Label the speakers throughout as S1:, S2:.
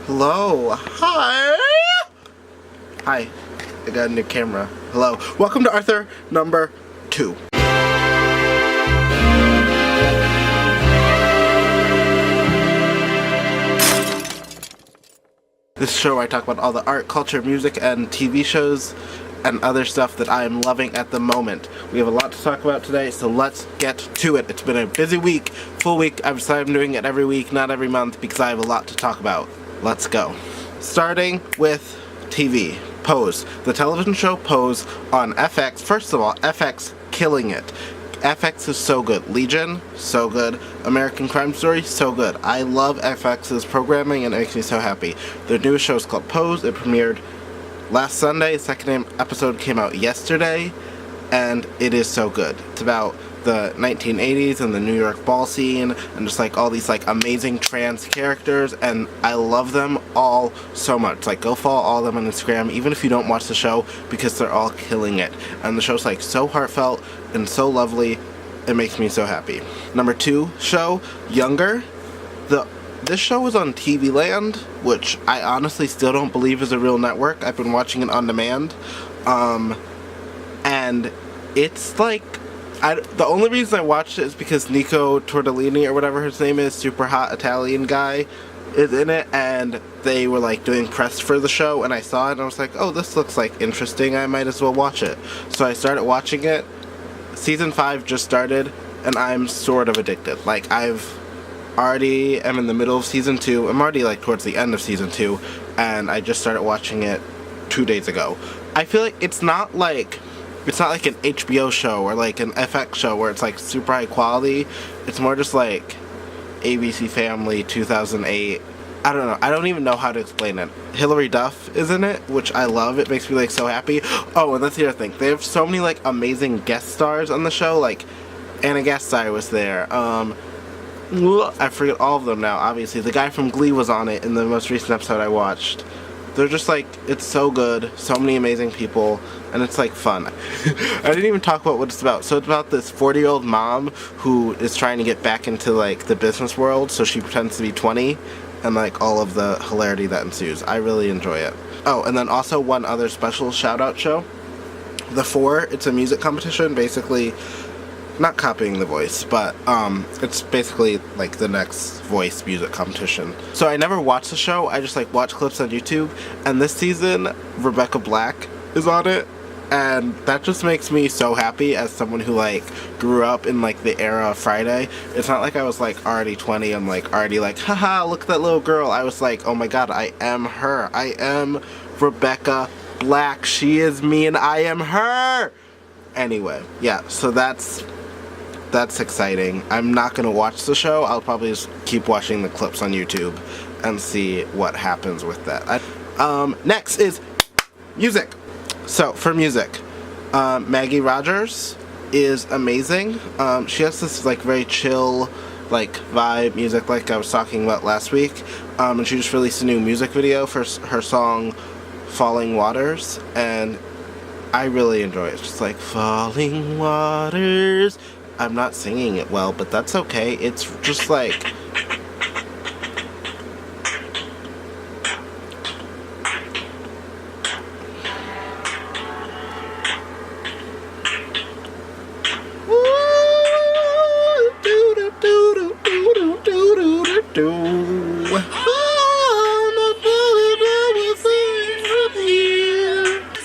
S1: Hello. Hi. Hi. I got a new camera. Hello. Welcome to Arthur number 2. This show I talk about all the art, culture, music, and TV shows and other stuff that I am loving at the moment. We have a lot to talk about today, so let's get to it. It's been a busy week, full week. I've decided I'm doing it every week, not every month, because I have a lot to talk about. Let's go. Starting with TV. Pose. The television show Pose on FX. First of all, FX killing it. FX is so good. Legion, so good. American Crime Story, so good. I love FX's programming and it makes me so happy. Their newest show is called Pose. It premiered last Sunday. Second episode came out yesterday, and it is so good. It's about the 1980s and the New York ball scene and just like all these like amazing trans characters, and I love them all so much. Like, go follow all of them on Instagram even if you don't watch the show, because they're all killing it, and the show's like so heartfelt and so lovely. It makes me so happy. Number 2 show, Younger. This show was on TV Land, which I honestly still don't believe is a real network. I've been watching it on demand, and it's like, the only reason I watched it is because Nico Tortellini, or whatever his name is, super hot Italian guy, is in it, and they were like doing press for the show, and I saw it and I was like, oh, this looks like interesting, I might as well watch it. So I started watching it. Season 5 just started, and I'm sort of addicted. Like, I'm in the middle of season 2. I'm already like towards the end of season 2, and I just started watching it 2 days ago. I feel like it's not like an HBO show or like an FX show where it's like super high quality. It's more just like ABC Family 2008. I don't know. I don't even know how to explain it. Hilary Duff is in it, which I love. It makes me like so happy. Oh, and that's the other thing. They have so many like amazing guest stars on the show. Like Anna Gasteyer was there. I forget all of them now, obviously. The guy from Glee was on it in the most recent episode I watched. They're just like, it's so good, so many amazing people, and it's like fun. I didn't even talk about what it's about. So it's about this 40-year-old mom who is trying to get back into like the business world, so she pretends to be 20, and like all of the hilarity that ensues. I really enjoy it. Oh, and then also one other special shout-out show. The 4, it's a music competition, basically. Not copying The Voice, but it's basically like the next Voice music competition. So I never watched the show, I just like watch clips on YouTube, and this season Rebecca Black is on it, and that just makes me so happy as someone who like grew up in like the era of Friday. It's not like I was like already 20 and like already like, haha, look at that little girl. I was like, oh my god, I am her. I am Rebecca Black. She is me and I am her. Anyway, yeah, so that's exciting. I'm not going to watch the show. I'll probably just keep watching the clips on YouTube and see what happens with that. Next is music. So, for music, Maggie Rogers is amazing. She has this like very chill like vibe music like I was talking about last week. And she just released a new music video for her song Falling Waters, and I really enjoy it. It's just like, falling waters. I'm not singing it well, but that's okay. It's just like,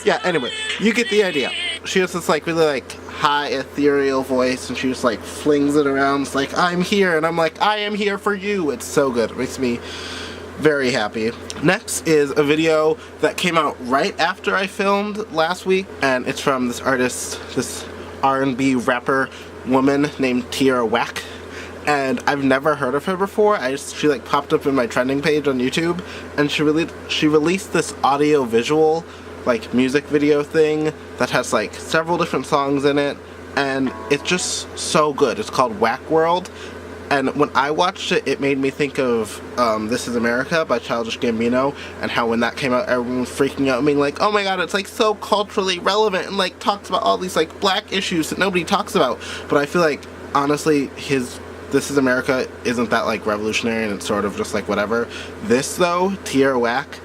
S1: yeah, anyway, you get the idea. She has this like really like high ethereal voice, and she just like flings it around. It's like, I'm here, and I'm like, I am here for you. It's so good. It makes me very happy. Next is a video that came out right after I filmed last week, and it's from this artist, this R&B rapper woman named Tierra Whack, and I've never heard of her before. She like popped up in my trending page on YouTube, and she released this audio visual like music video thing that has like several different songs in it, and it's just so good. It's called Whack World, and when I watched it, it made me think of This Is America by Childish Gambino, and how when that came out, everyone was freaking out, being like, oh my god, it's like so culturally relevant and like talks about all these like black issues that nobody talks about. But I feel like honestly his This Is America isn't that like revolutionary, and it's sort of just like whatever. This though, Tierra Whack,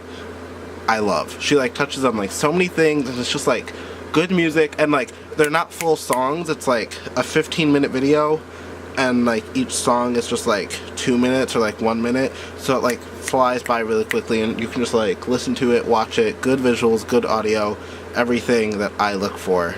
S1: I love. She like touches on like so many things, and it's just like good music, and like they're not full songs. It's like a 15-minute video, and like each song is just like 2 minutes or like 1 minute, so it like flies by really quickly, and you can just like listen to it, watch it. Good visuals, good audio, everything that I look for.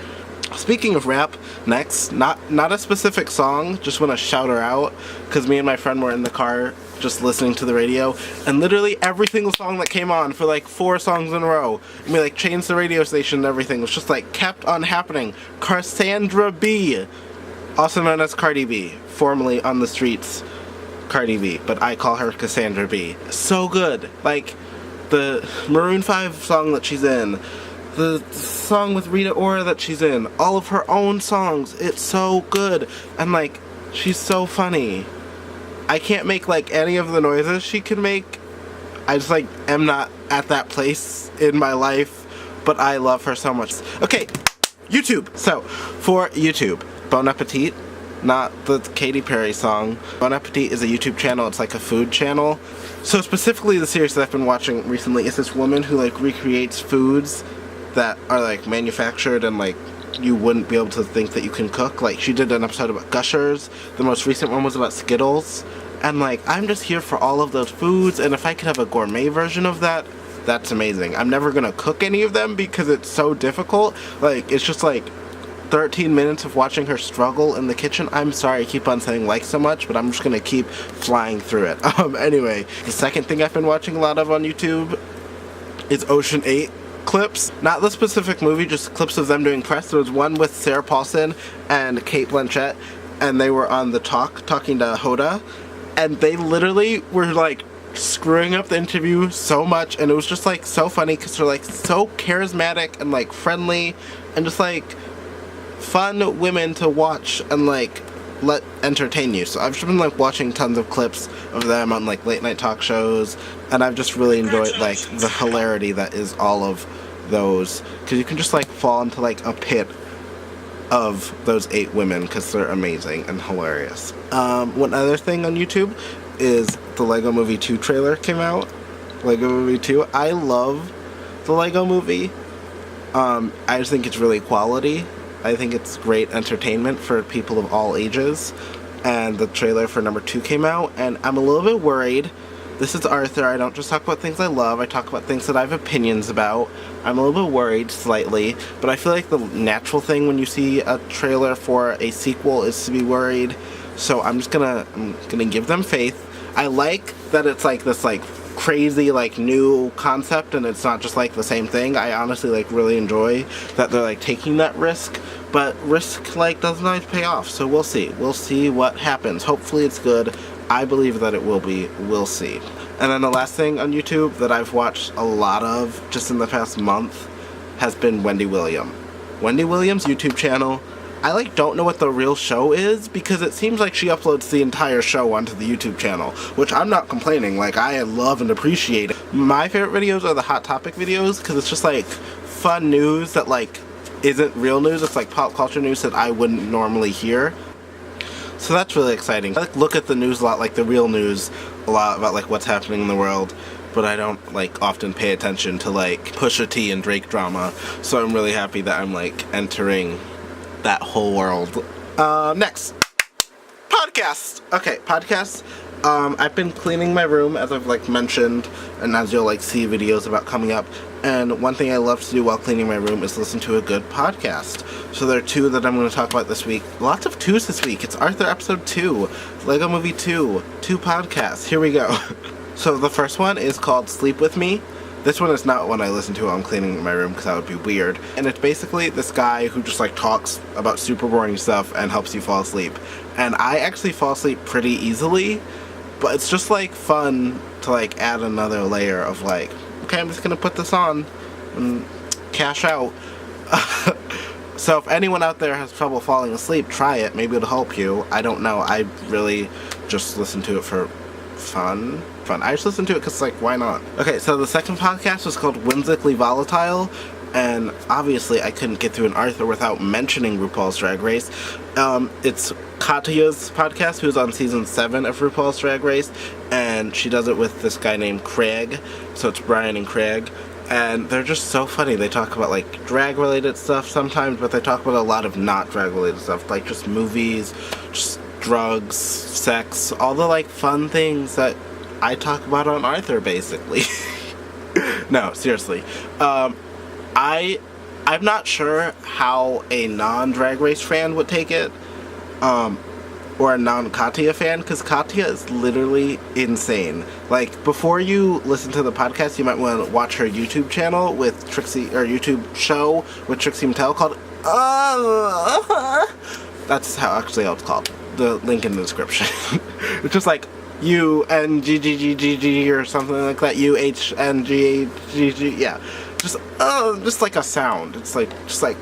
S1: Speaking of rap, next, not a specific song, just want to shout her out, because me and my friend were in the car just listening to the radio, and literally every single song that came on for like 4 songs in a row, and we like changed the radio station and everything, it was just like kept on happening. Cassandra B, also known as Cardi B, formerly on the streets Cardi B, but I call her Cassandra B. So good. Like the Maroon 5 song that she's in, the song with Rita Ora that she's in, all of her own songs, it's so good, and like she's so funny. I can't make like any of the noises she can make. I just like am not at that place in my life, but I love her so much. Okay, YouTube. So for YouTube, Bon Appetit, not the Katy Perry song. Bon Appetit is a YouTube channel. It's like a food channel. So specifically the series that I've been watching recently is this woman who like recreates foods that are like manufactured and like you wouldn't be able to think that you can cook. Like she did an episode about Gushers. The most recent one was about Skittles. And like I'm just here for all of those foods, and if I could have a gourmet version of that, that's amazing. I'm never gonna cook any of them because it's so difficult. Like it's just like 13 minutes of watching her struggle in the kitchen. I'm sorry I keep on saying like so much, but I'm just gonna keep flying through it. Anyway, the second thing I've been watching a lot of on YouTube is Ocean 8 clips. Not the specific movie, just clips of them doing press. There was one with Sarah Paulson and Cate Blanchett, and they were on The Talk talking to Hoda, and they literally were like screwing up the interview so much, and it was just like so funny because they're like so charismatic and like friendly and just like fun women to watch and like let entertain you. So I've just been like watching tons of clips of them on like late night talk shows, and I've just really enjoyed like the hilarity that is all of those, because you can just like fall into like a pit of those 8 women because they're amazing and hilarious. One other thing on YouTube is the Lego Movie 2 trailer came out. Lego Movie 2. I love the Lego Movie. I just think it's really quality. I think it's great entertainment for people of all ages. And the trailer for number 2 came out, and I'm a little bit worried. This is Arthur. I don't just talk about things I love. I talk about things that I have opinions about. I'm a little bit worried, slightly, but I feel like the natural thing when you see a trailer for a sequel is to be worried. So I'm gonna give them faith. I like that it's like this like crazy like new concept, and it's not just like the same thing. I honestly like really enjoy that they're like taking that risk, but risk like doesn't always pay off. So we'll see what happens. Hopefully it's good. I believe that it will be. We'll see. And then the last thing on YouTube that I've watched a lot of just in the past month has been Wendy Williams. Wendy Williams' YouTube channel. I like don't know what the real show is because it seems like she uploads the entire show onto the YouTube channel, which I'm not complaining. Like I love and appreciate it. My favorite videos are the Hot Topic videos because it's just like fun news that like isn't real news. It's like pop culture news that I wouldn't normally hear. So that's really exciting. I like look at the news a lot, like the real news a lot about like what's happening in the world, but I don't like often pay attention to like Pusha T and Drake drama. So I'm really happy that I'm like entering that whole world. Next, podcast. Okay, podcast. I've been cleaning my room, as I've like mentioned, and as you'll like see videos about coming up. And one thing I love to do while cleaning my room is listen to a good podcast. So there are 2 that I'm going to talk about this week. Lots of 2s this week. It's Arthur episode 2, Lego Movie 2, 2 podcasts. Here we go. So the first one is called Sleep With Me. This one is not one I listen to while I'm cleaning my room because that would be weird. And it's basically this guy who just like talks about super boring stuff and helps you fall asleep. And I actually fall asleep pretty easily, but it's just like fun to like add another layer of like, okay, I'm just gonna put this on and cash out. So if anyone out there has trouble falling asleep, try it. Maybe it'll help you. I don't know. I really just listen to it for fun. I just listen to it because like, why not? Okay, so the second podcast was called Whimsically Volatile, And obviously I couldn't get through an Arthur without mentioning RuPaul's Drag Race. It's Katya's podcast, who's on season 7 of RuPaul's Drag Race, and she does it with this guy named Craig, so it's Brian and Craig, and they're just so funny. They talk about, like, drag-related stuff sometimes, but they talk about a lot of not drag-related stuff, like just movies, just drugs, sex, all the, like, fun things that I talk about on Arthur, basically. No, seriously. I'm not sure how a non-Drag Race fan would take it, or a non-Katya fan, because Katya is literally insane. Like, before you listen to the podcast, you might want to watch her YouTube channel with Trixie, or YouTube show with Trixie Mattel called, that's how it's called. The link in the description. It's just like, UNGGGG or something like that, UHNGGG, yeah. Just like a sound. It's like, just like,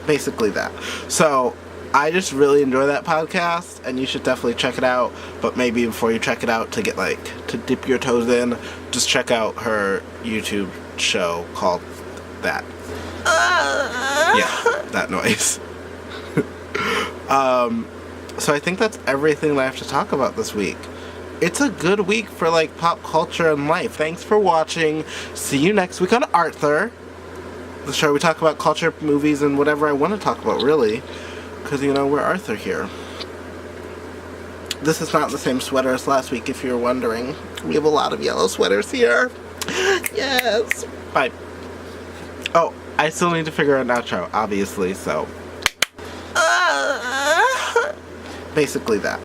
S1: basically that. So, I just really enjoy that podcast, and you should definitely check it out, but maybe before you check it out, to get, like, to dip your toes in, just check out her YouTube show called that. Yeah, that noise. So I think that's everything that I have to talk about this week. It's a good week for, like, pop culture and life. Thanks for watching. See you next week on Arthur, the show we talk about culture, movies, and whatever I want to talk about, really. Because, you know, we're Arthur here. This is not the same sweater as last week, if you're wondering. We have a lot of yellow sweaters here. Yes. Bye. Oh, I still need to figure out an outro, obviously, so. Basically that.